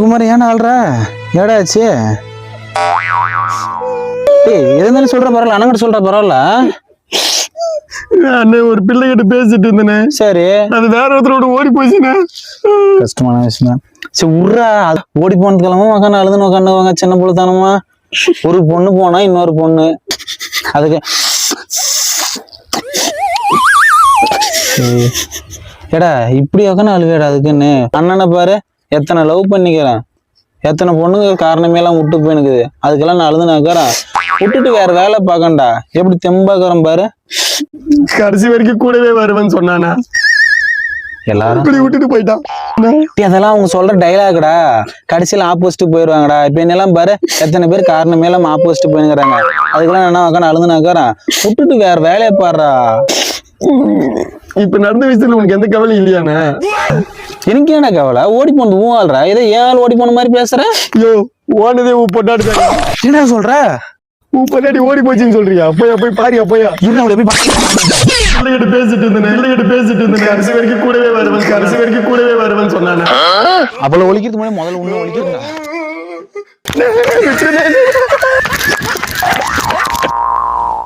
குமார் ஏன் ஆள்றா ஏடா ஆச்சு? எதுனாலும் சொல்ற பரவாயில்ல, அண்ணன் சொல்ற பரவாயில்ல. அண்ணன் ஒரு பிள்ளை கிட்ட பேசிட்டு இருந்தேனே, சரி அது வேற ஒருத்தரோட ஓடி போச்சுண்ணே. கஷ்டமான விஷயம். சரி உர்றா, ஓடி போனதுக்கெல்லாமா உக்காந்து அழுதுன்னு உக்காந்துவாங்க சின்ன பொழுதானமா. ஒரு பொண்ணு போனா இன்னொரு பொண்ணு அதுக்கு ஏடா இப்படி உக்காந்து அழுவேடா அதுக்குன்னு. அண்ணனை பாரு எத்தனை லவ் பண்ணிக்கிறேன், எத்தனை பொண்ணுங்க காரணமே எல்லாம் விட்டு போயினுக்குது, அதுக்கெல்லாம் நான் அழுதுனாக்கிறேன். விட்டுட்டு வேற வேலை பார்க்கண்டா, எப்படி தெம்பாக்கிறேன் பாரு. கடைசி வரைக்கும் கூடவே வருவேன்னு சொன்னானா, எல்லாரும் விட்டுட்டு போயிட்டான். அதெல்லாம் அவங்க சொல்ற டைலாக்டா, கடைசியில ஆப்போசிட் போயிடுவாங்கடா. இப்ப என்னெல்லாம் பாரு எத்தனை பேர் காரணமே எல்லாம் ஆப்போசிட் போயினுங்கிறாங்க. அதுக்கெல்லாம் என்ன உக்காந்து அழுதுனாக்கிறேன். விட்டுட்டு வேற வேலையை பாடுறா. இப்ப நடந்த விஷயத்துல உனக்கு எந்த கவலையும் இல்லையாண்ணே? எனக்கு என்ன கவலை? ஓடி போனது ஊழ்ற, இதை ஏன் ஓடி போன மாதிரி பேசுற? ஐயோ, ஓனதே பொட்டாடு என்ன சொல்ற? பொட்டாடி ஓடி போச்சுன்னு சொல்றியா? போயா போய் பாரியா, போயா போய் பிள்ளைகிட்ட பேசிட்டு இருந்தேன். கடைசி வரைக்கும் கூடவே வருவேன்னு சொன்னானே. அவ்வளவு ஒழிக்கிறது முதல்ல ஒண்ணு ஒழிக்கிறது.